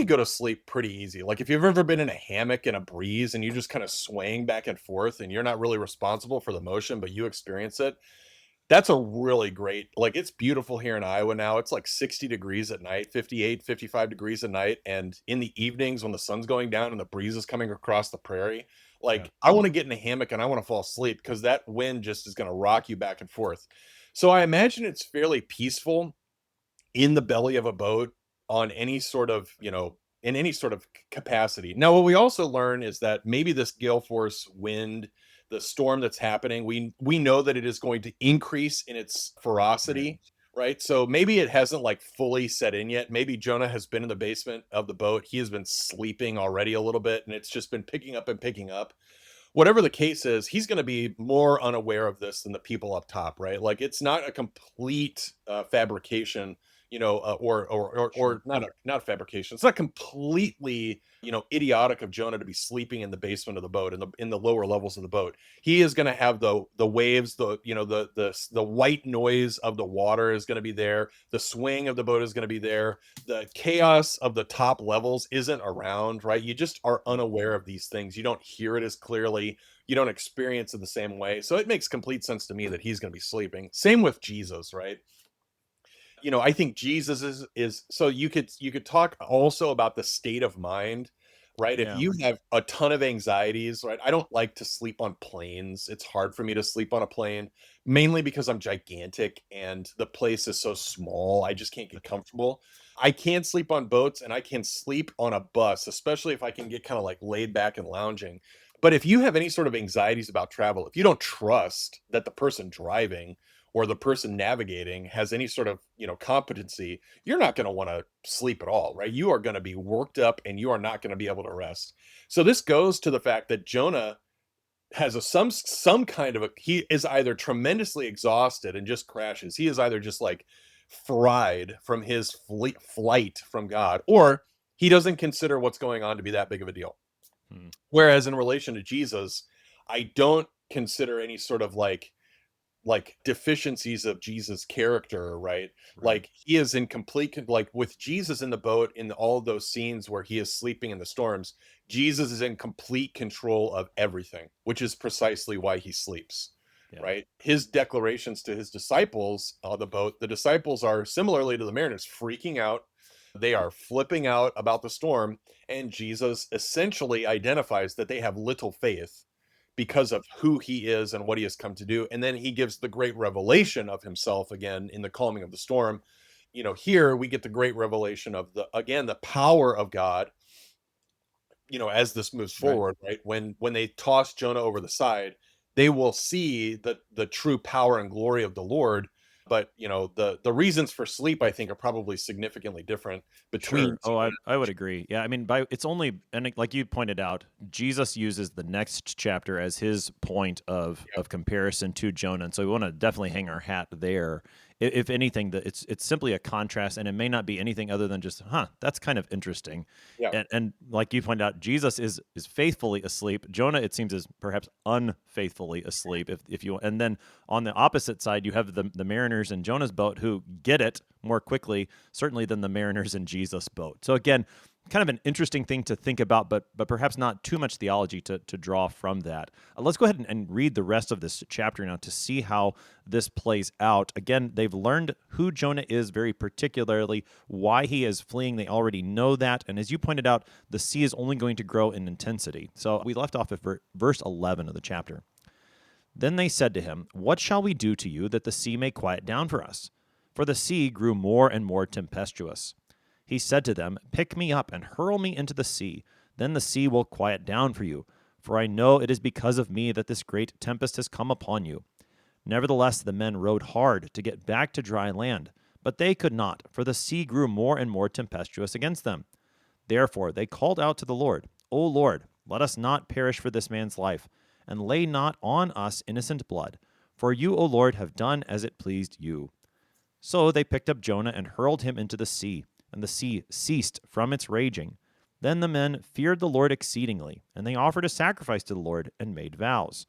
go to sleep pretty easy. Like if you've ever been in a hammock in a breeze and you just kind of swaying back and forth and you're not really responsible for the motion, but you experience it. That's a really great, like, it's beautiful here in Iowa now. It's like 60 degrees at night, 58, 55 degrees at night. And in the evenings when the sun's going down and the breeze is coming across the prairie, I want to get in a hammock and I want to fall asleep because that wind just is going to rock you back and forth. So I imagine it's fairly peaceful in the belly of a boat on any sort of, in any sort of capacity. Now, what we also learn is that maybe this gale force wind, the storm that's happening, we know that it is going to increase in its ferocity, right? So maybe it hasn't like fully set in yet. Maybe Jonah has been in the basement of the boat. He has been sleeping already a little bit, and it's just been picking up and picking up. Whatever the case is, he's going to be more unaware of this than the people up top, right? Like it's not a complete fabrication, or not fabrication. It's not completely, idiotic of Jonah to be sleeping in the basement of the boat, in the lower levels of the boat. He is going to have the waves, the white noise of the water is going to be there. The swing of the boat is going to be there. The chaos of the top levels isn't around, right? You just are unaware of these things. You don't hear it as clearly. You don't experience it the same way. So it makes complete sense to me that he's going to be sleeping. Same with Jesus, right? I think Jesus is so you could talk also about the state of mind, right? Yeah. If you have a ton of anxieties, right? I don't like to sleep on planes. It's hard for me to sleep on a plane, mainly because I'm gigantic and the place is so small. I just can't get comfortable. I can sleep on boats and I can sleep on a bus, especially if I can get kind of like laid back and lounging. But if you have any sort of anxieties about travel, if you don't trust that the person driving or the person navigating has any sort of, competency, you're not going to want to sleep at all, right? You are going to be worked up and you are not going to be able to rest. So this goes to the fact that Jonah has some kind of he is either tremendously exhausted and just crashes. He is either just like fried from his flight from God, or he doesn't consider what's going on to be that big of a deal. Whereas in relation to Jesus, I don't consider any sort of like deficiencies of Jesus' character, right? Like he is in like with Jesus in the boat in all those scenes where he is sleeping in the storms, Jesus is in complete control of everything, which is precisely why he sleeps. Yeah. Right? His declarations to his disciples on the boat, the disciples are similarly to the mariners freaking out. They are flipping out about the storm, and Jesus essentially identifies that they have little faith because of who he is and what he has come to do. And then he gives the great revelation of himself again in the calming of the storm. Here we get the great revelation of the power of God, as this moves forward, right? When they toss Jonah over the side, they will see the true power and glory of the Lord. But the reasons for sleep, I think, are probably significantly different between. Sure. Oh, I would agree. Yeah, I mean, it's only, and like you pointed out, Jesus uses the next chapter as his point of comparison to Jonah, and so we want to definitely hang our hat there. If anything, it's simply a contrast, and it may not be anything other than just, that's kind of interesting. Yeah. And like you pointed out, Jesus is faithfully asleep. Jonah, it seems, is perhaps unfaithfully asleep. If you, and then on the opposite side, you have the mariners in Jonah's boat who get it more quickly, certainly, than the mariners in Jesus' boat. So again, kind of an interesting thing to think about, but perhaps not too much theology to draw from that. Let's go ahead and read the rest of this chapter now to see how this plays out. Again, they've learned who Jonah is, very particularly why he is fleeing. They already know that. And as you pointed out, the sea is only going to grow in intensity. So we left off at verse 11 of the chapter. Then they said to him, "What shall we do to you that the sea may quiet down for us?" For the sea grew more and more tempestuous. He said to them, "Pick me up and hurl me into the sea. Then the sea will quiet down for you. For I know it is because of me that this great tempest has come upon you." Nevertheless, the men rowed hard to get back to dry land, but they could not, for the sea grew more and more tempestuous against them. Therefore they called out to the Lord, "O Lord, let us not perish for this man's life, and lay not on us innocent blood. For you, O Lord, have done as it pleased you." So they picked up Jonah and hurled him into the sea, and the sea ceased from its raging. Then the men feared the Lord exceedingly, and they offered a sacrifice to the Lord and made vows.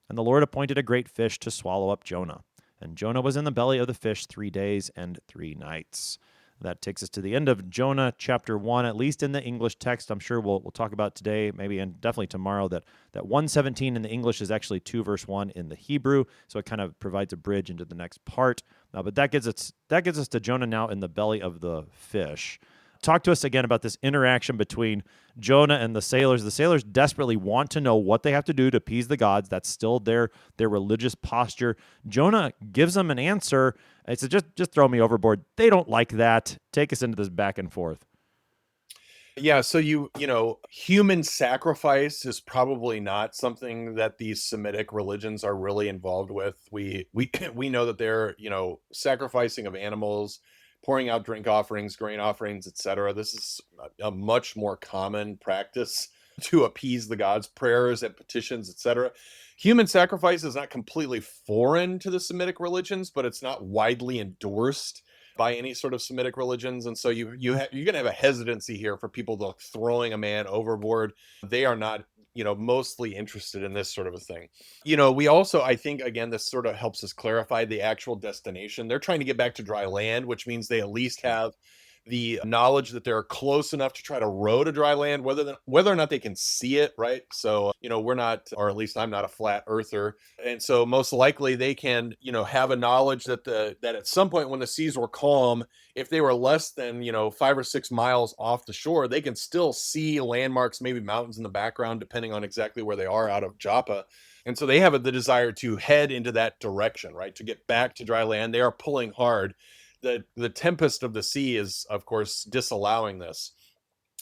And the Lord appointed a great fish to swallow up Jonah. And Jonah was in the belly of the fish 3 days and 3 nights. That takes us to the end of Jonah chapter 1, at least in the English text. I'm sure we'll talk about today, maybe, and definitely tomorrow, that 117 in the English is actually 2 verse 1 in the Hebrew, so it kind of provides a bridge into the next part. But that gets us to Jonah now in the belly of the fish. Talk to us again about this interaction between Jonah and the sailors. The sailors desperately want to know what they have to do to appease the gods. That's still their religious posture. Jonah gives them an answer. It's just throw me overboard. They don't like that. Take us into this back and forth. Yeah, so human sacrifice is probably not something that these Semitic religions are really involved with. We know that they're, sacrificing of animals, pouring out drink offerings, grain offerings, etc. This is a much more common practice to appease the gods, prayers and petitions, etc. Human sacrifice is not completely foreign to the Semitic religions, but it's not widely endorsed by any sort of Semitic religions. And so you're going to have a hesitancy here for people throwing a man overboard. They are not, mostly interested in this sort of a thing. We also, I think, again, this sort of helps us clarify the actual destination. They're trying to get back to dry land, which means they at least have the knowledge that they're close enough to try to row to dry land, whether or not they can see it, right? So, we're not, or at least I'm not a flat earther. And so most likely they can, have a knowledge that at some point when the seas were calm, if they were less than, 5 or 6 miles off the shore, they can still see landmarks, maybe mountains in the background, depending on exactly where they are out of Joppa. And so they have the desire to head into that direction, right? To get back to dry land. They are pulling hard. The tempest of the sea is, of course, disallowing this.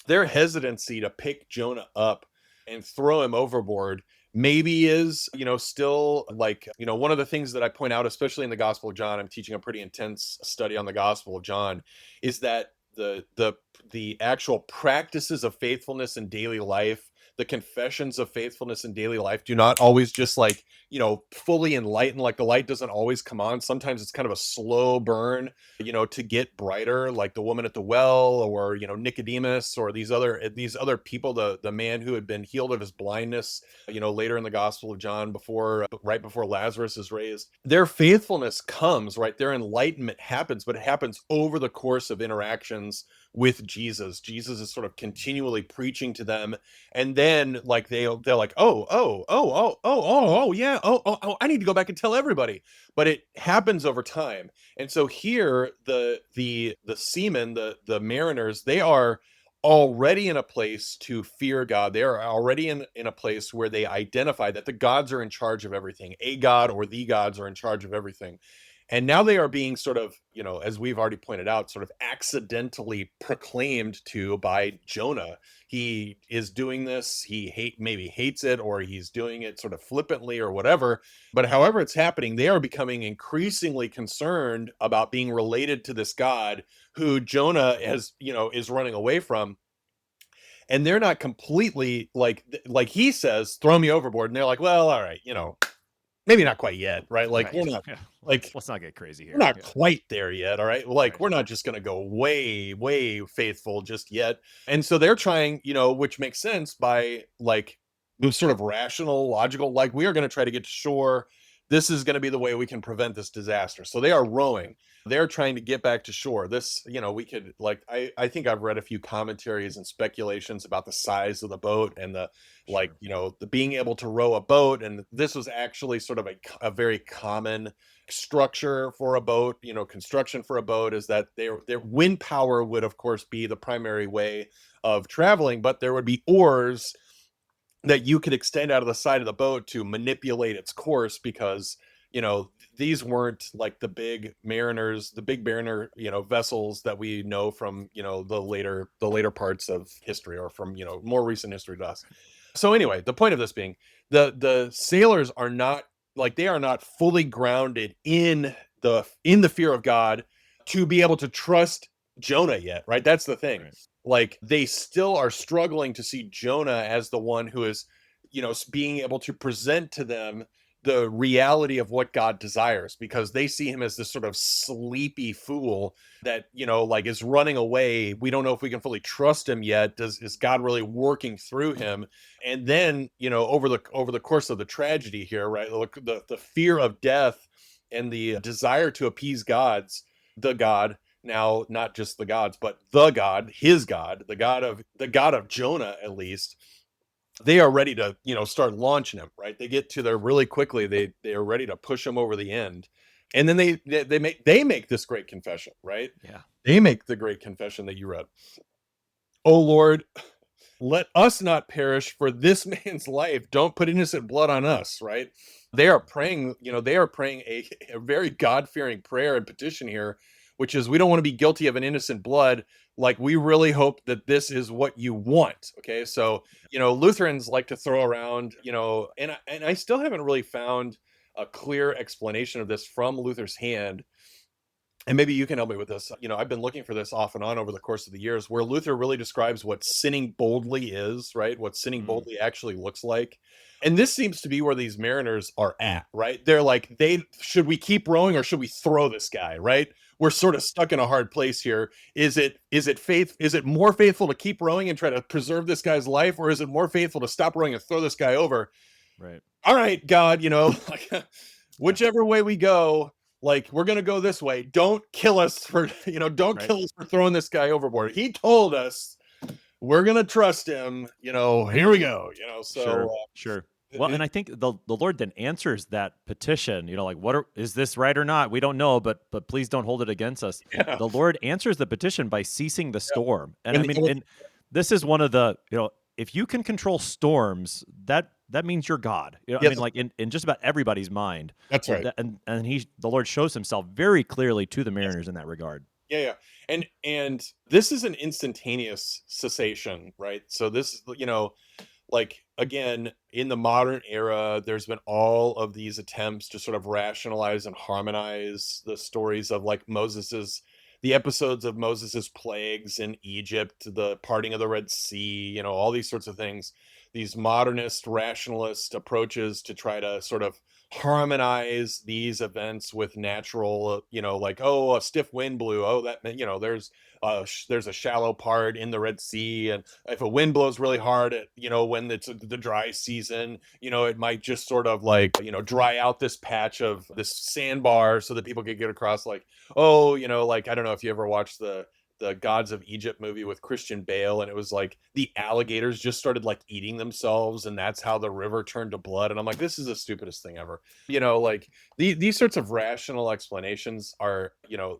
Their hesitancy to pick Jonah up and throw him overboard maybe is, still like, one of the things that I point out, especially in the Gospel of John, I'm teaching a pretty intense study on the Gospel of John, is that the actual practices of faithfulness in daily life, the confessions of faithfulness in daily life do not always just like, fully enlighten. Like the light doesn't always come on. Sometimes it's kind of a slow burn, to get brighter, like the woman at the well, or, Nicodemus, or these other people, the man who had been healed of his blindness, later in the Gospel of John, right before Lazarus is raised. Their faithfulness comes, right? Their enlightenment happens, but it happens over the course of interactions with Jesus. Jesus is sort of continually preaching to them, and then like they're like, yeah, I need to go back and tell everybody. But it happens over time. And so here the seamen, the mariners, they are already in a place to fear God. They are already in a place where they identify that the gods are in charge of everything. A god or the gods are in charge of everything. And now they are being sort of, as we've already pointed out, sort of accidentally proclaimed to by Jonah. He is doing this. He maybe hates it, or he's doing it sort of flippantly or whatever. But however it's happening, they are becoming increasingly concerned about being related to this God who Jonah is running away from. And they're not completely like he says, throw me overboard. And they're like, well, all right, maybe not quite yet, right? Like Right. we're not Yeah. like Let's not get crazy here. we're not Yeah. quite there yet, all right? Like Right. we're not just going to go way, way faithful just yet. And so they're trying, which makes sense by like the sort of rational, logical, like we are going to try to get to shore. This is going to be the way we can prevent this disaster. So they are rowing. They're trying to get back to shore. This, we could like, I think I've read a few commentaries and speculations about the size of the boat and the, like, the being able to row a boat. And this was actually sort of a very common structure for a boat, construction for a boat, is that their wind power would of course be the primary way of traveling, but there would be oars that you could extend out of the side of the boat to manipulate its course, because these weren't like the big mariner, vessels that we know from the later parts of history, or from more recent history to us. So anyway, the point of this being, the sailors are not like, they are not fully grounded in the fear of God to be able to trust Jonah yet, right? That's the thing. Right. Like they still are struggling to see Jonah as the one who is, being able to present to them the reality of what God desires, because they see him as this sort of sleepy fool that, like is running away. We don't know if we can fully trust him yet. Is God really working through him? And then, over the course of the tragedy here, right? Look, the fear of death and the desire to appease the God, now not just the gods, but the God, his God, the God of Jonah, at least, they are ready to, start launching him, right? They get to there really quickly. They are ready to push him over the end. And then they make this great confession, right? Yeah. They make the great confession that you read. Oh Lord, let us not perish for this man's life. Don't put innocent blood on us, right? They are praying, a very God-fearing prayer and petition here, which is, we don't want to be guilty of an innocent blood. Like, we really hope that this is what you want. Okay. So, Lutherans like to throw around, and I still haven't really found a clear explanation of this from Luther's hand. And maybe you can help me with this. I've been looking for this off and on over the course of the years, where Luther really describes what sinning boldly is, right? What sinning boldly actually looks like. And this seems to be where these mariners are at, right? They're like, should we keep rowing or should we throw this guy, right? We're sort of stuck in a hard place here. Is it more faithful to keep rowing and try to preserve this guy's life, or is it more faithful to stop rowing and throw this guy over? Right. All right, God, like, whichever way we go, like, we're going to go this way. Don't kill us for, don't kill us for throwing this guy overboard. He told us we're going to trust him, here we go, so. Sure. Well, and I think the Lord then answers that petition, like, is this right or not? We don't know, but please don't hold it against us. Yeah. The Lord answers the petition by ceasing the storm. And And and this is one of the, if you can control storms, that means you're God. I Yes. mean, like in just about everybody's mind. That's right. And the Lord shows himself very clearly to the mariners in that regard. Yeah. And this is an instantaneous cessation, right? So this, like, again, in the modern era, there's been all of these attempts to sort of rationalize and harmonize the stories of like the episodes of Moses's plagues in Egypt, the parting of the Red Sea, all these sorts of things, these modernist rationalist approaches to try to sort of harmonize these events with natural, like, oh, a stiff wind blew. Oh, that meant, there's a shallow part in the Red Sea, and if a wind blows really hard at, when it's the dry season, it might just sort of like, dry out this patch of this sandbar so that people could get across. Like, oh, like, I don't know if you ever watched the Gods of Egypt movie with Christian Bale, and it was like the alligators just started like eating themselves, and that's how the river turned to blood. And I'm like, this is the stupidest thing ever. Like these sorts of rational explanations are,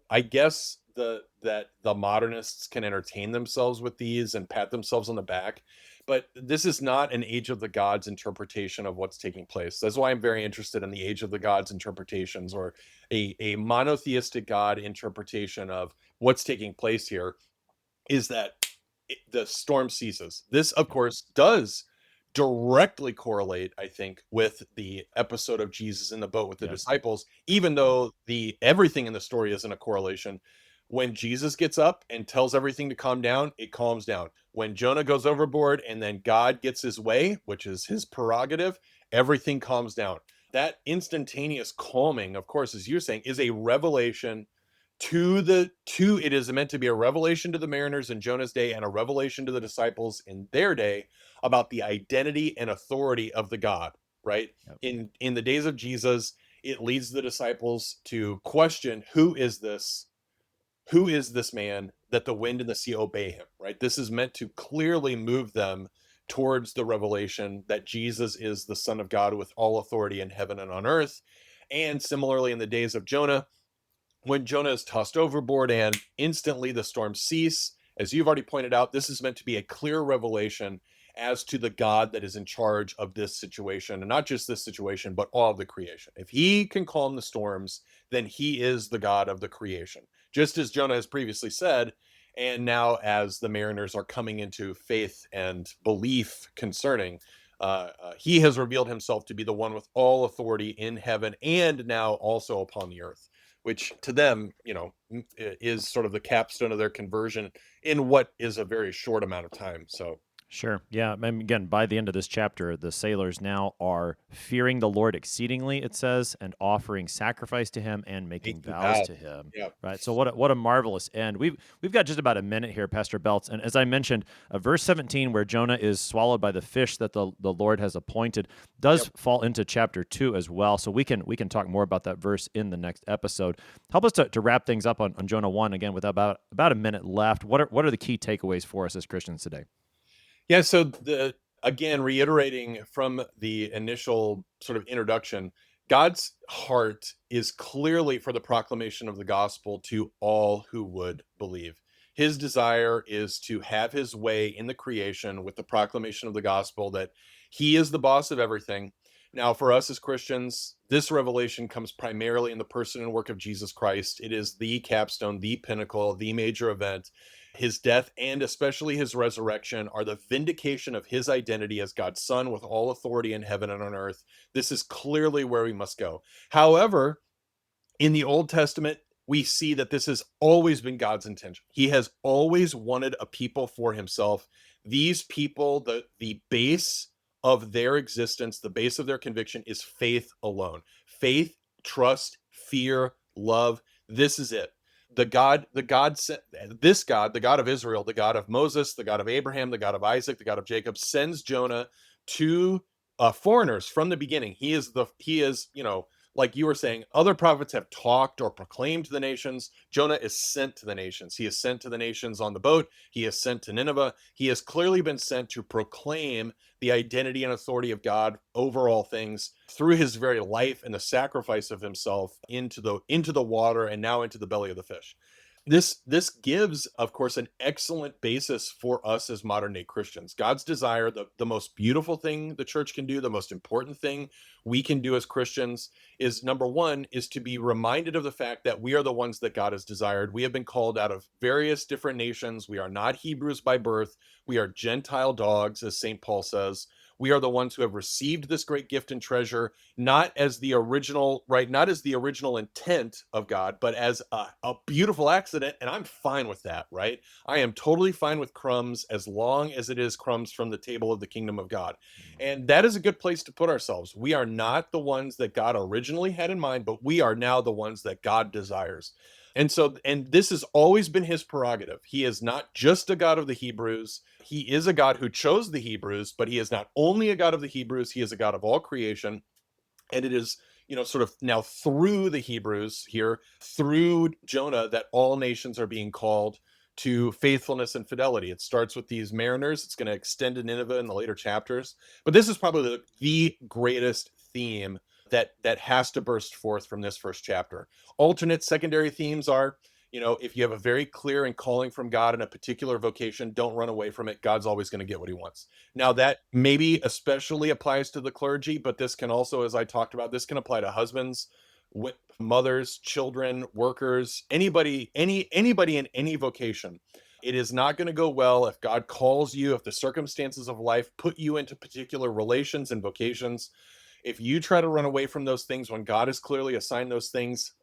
I guess that the modernists can entertain themselves with these and pat themselves on the back. But this is not an Age of the Gods interpretation of what's taking place. That's why I'm very interested in the Age of the Gods interpretations, or a monotheistic God interpretation of what's taking place here, is that the storm ceases. This, of course, does directly correlate, I think, with the episode of Jesus in the boat with the disciples, even though everything in the story isn't a correlation. When Jesus gets up and tells everything to calm down, it calms down. When Jonah goes overboard and then God gets his way, which is his prerogative, everything calms down. That instantaneous calming, of course, as you're saying, is a revelation it is meant to be a revelation to the mariners in Jonah's day and a revelation to the disciples in their day about the identity and authority of the God, right? Yep. In the days of Jesus, it leads the disciples to question, who is this man that the wind and the sea obey him, right? This is meant to clearly move them towards the revelation that Jesus is the Son of God with all authority in heaven and on earth. And similarly, in the days of Jonah, when Jonah is tossed overboard and instantly the storms cease, as you've already pointed out, this is meant to be a clear revelation as to the God that is in charge of this situation, and not just this situation, but all of the creation. If he can calm the storms, then he is the God of the creation, just as Jonah has previously said. And now, as the mariners are coming into faith and belief concerning, he has revealed himself to be the one with all authority in heaven and now also upon the earth, which to them, is sort of the capstone of their conversion in what is a very short amount of time. So Sure. Yeah. And again, by the end of this chapter, the sailors now are fearing the Lord exceedingly, it says, and offering sacrifice to him and making vows to him. Yeah. Right. So what a marvelous end. We've got just about a minute here, Pastor Beltz. And as I mentioned, verse 17, where Jonah is swallowed by the fish that the Lord has appointed, does fall into chapter 2 as well. So we can talk more about that verse in the next episode. Help us to wrap things up on Jonah 1 again with about a minute left. What are the key takeaways for us as Christians today? Yeah, so again, reiterating from the initial sort of introduction, God's heart is clearly for the proclamation of the gospel to all who would believe. His desire is to have his way in the creation with the proclamation of the gospel, that he is the boss of everything. Now, for us as Christians, this revelation comes primarily in the person and work of Jesus Christ. It is the capstone, the pinnacle, the major event. His death and especially his resurrection are the vindication of his identity as God's Son with all authority in heaven and on earth. This is clearly where we must go. However, in the Old Testament, we see that this has always been God's intention. He has always wanted a people for himself. These people, the base of their existence, the base of their conviction is faith alone. Faith, trust, fear, love. This is it. The God of Israel, the God of Moses, the God of Abraham, the God of Isaac, the God of Jacob, sends Jonah to foreigners from the beginning. He is, like you were saying, other prophets have talked or proclaimed to the nations. Jonah is sent to the nations. He is sent to the nations on the boat. He is sent to Nineveh. He has clearly been sent to proclaim the identity and authority of God over all things through his very life and the sacrifice of himself into the water and now into the belly of the fish. This gives, of course, an excellent basis for us as modern day Christians. God's desire, the most beautiful thing the church can do, the most important thing we can do as Christians is, number one, is to be reminded of the fact that we are the ones that God has desired. We have been called out of various different nations. We are not Hebrews by birth. We are Gentile dogs, as St. Paul says. We are the ones who have received this great gift and treasure, not as the original, right? Not as the original intent of God, but as a beautiful accident. And I'm fine with that, right? I am totally fine with crumbs as long as it is crumbs from the table of the kingdom of God. And that is a good place to put ourselves. We are not the ones that God originally had in mind, but we are now the ones that God desires. And so, and this has always been his prerogative. He is not just a God of the Hebrews. He is a God who chose the Hebrews, but he is not only a God of the Hebrews, he is a God of all creation. And it is, sort of now through the Hebrews here, through Jonah, that all nations are being called to faithfulness and fidelity. It starts with these mariners. It's going to extend to Nineveh in the later chapters. But this is probably the greatest theme that has to burst forth from this first chapter. Alternate secondary themes are, if you have a very clear and calling from God in a particular vocation, don't run away from it. God's always going to get what he wants. Now, that maybe especially applies to the clergy, but this can also, as I talked about, this can apply to husbands, mothers, children, workers, anybody in any vocation. It is not going to go well if God calls you, if the circumstances of life put you into particular relations and vocations. If you try to run away from those things when God has clearly assigned those things,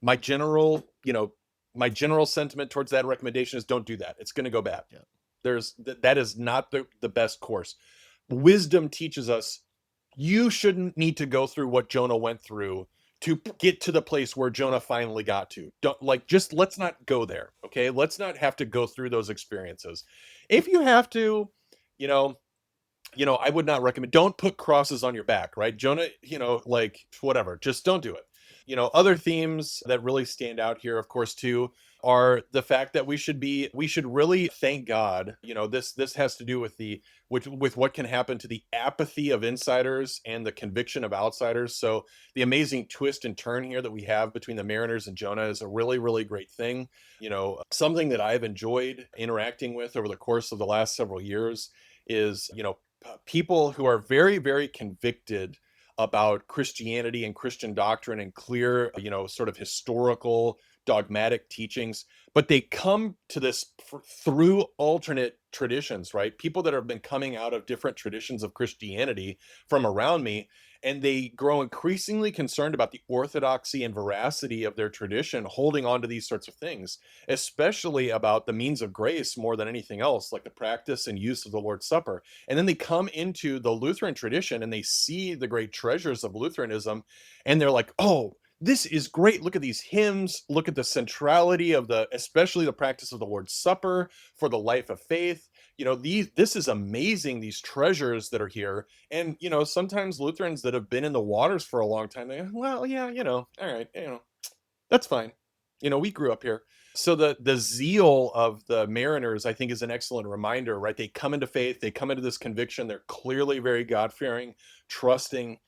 my general sentiment towards that recommendation is don't do that. It's going to go bad. Yeah. That is not the best course. Wisdom teaches us you shouldn't need to go through what Jonah went through to get to the place where Jonah finally got to. Let's not go there. Okay. Let's not have to go through those experiences. If you have to, I would not recommend, don't put crosses on your back, right? Jonah, whatever, just don't do it. Other themes that really stand out here, of course, too, are the fact that we should really thank God. This has to do with what can happen to the apathy of insiders and the conviction of outsiders. So the amazing twist and turn here that we have between the mariners and Jonah is a really, really great thing. Something that I've enjoyed interacting with over the course of the last several years is, people who are very, very convicted about Christianity and Christian doctrine and clear, sort of historical dogmatic teachings, but they come to this through alternate traditions, right? People that have been coming out of different traditions of Christianity from around me, and they grow increasingly concerned about the orthodoxy and veracity of their tradition, holding on to these sorts of things, especially about the means of grace more than anything else, like the practice and use of the Lord's Supper. And then they come into the Lutheran tradition and they see the great treasures of Lutheranism, and they're like, oh, this is great. Look at these hymns. Look at the centrality of especially the practice of the Lord's Supper for the life of faith. This is amazing, these treasures that are here. And, sometimes Lutherans that have been in the waters for a long time, they go, well, yeah, all right, that's fine. We grew up here. So the zeal of the mariners, I think, is an excellent reminder, right? They come into faith, they come into this conviction. They're clearly very God-fearing, trusting,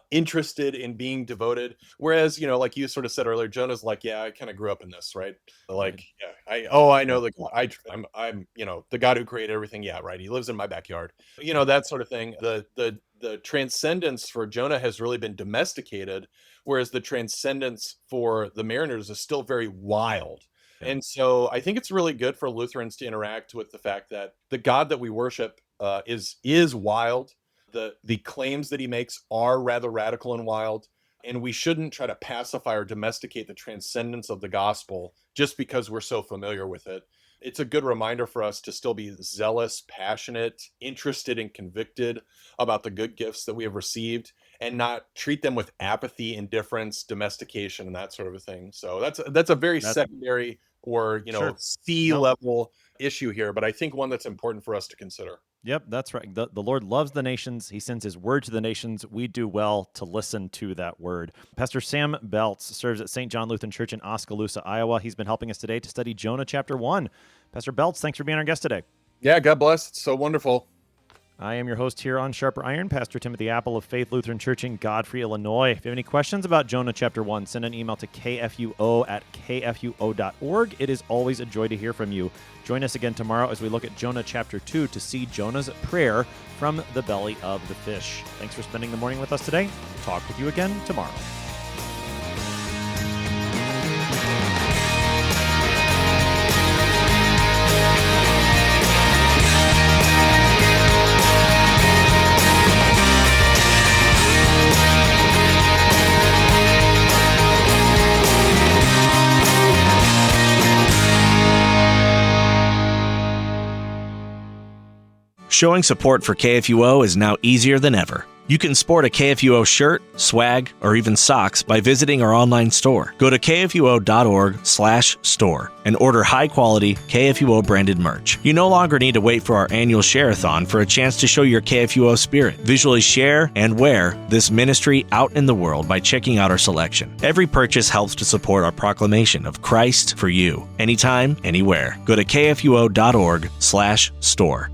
interested in being devoted. Whereas, like you sort of said earlier, Jonah's like, yeah, I kind of grew up in this, right? Like, yeah, I know the God. I'm the God who created everything. Yeah, right. He lives in my backyard. That sort of thing. The transcendence for Jonah has really been domesticated, whereas the transcendence for the mariners is still very wild. Yeah. And so I think it's really good for Lutherans to interact with the fact that the God that we worship is wild. The claims that he makes are rather radical and wild, and we shouldn't try to pacify or domesticate the transcendence of the gospel just because we're so familiar with it. It's a good reminder for us to still be zealous, passionate, interested, and convicted about the good gifts that we have received, and not treat them with apathy, indifference, domestication, and that sort of a thing. So that's a very secondary or Sure. C-level issue here, but I think one that's important for us to consider. Yep, that's right. The Lord loves the nations. He sends his word to the nations. We do well to listen to that word. Pastor Sam Beltz serves at St. John Lutheran Church in Oskaloosa, Iowa. He's been helping us today to study Jonah chapter 1. Pastor Beltz, thanks for being our guest today. Yeah, God bless. It's so wonderful. I am your host here on Sharper Iron, Pastor Timothy Appel of Faith Lutheran Church in Godfrey, Illinois. If you have any questions about Jonah chapter 1, send an email to kfuo@kfuo.org. It is always a joy to hear from you. Join us again tomorrow as we look at Jonah chapter 2 to see Jonah's prayer from the belly of the fish. Thanks for spending the morning with us today. Talk with you again tomorrow. Showing support for KFUO is now easier than ever. You can sport a KFUO shirt, swag, or even socks by visiting our online store. Go to kfuo.org/store and order high-quality KFUO-branded merch. You no longer need to wait for our annual share-a-thon for a chance to show your KFUO spirit. Visually share and wear this ministry out in the world by checking out our selection. Every purchase helps to support our proclamation of Christ for you, anytime, anywhere. Go to kfuo.org/store.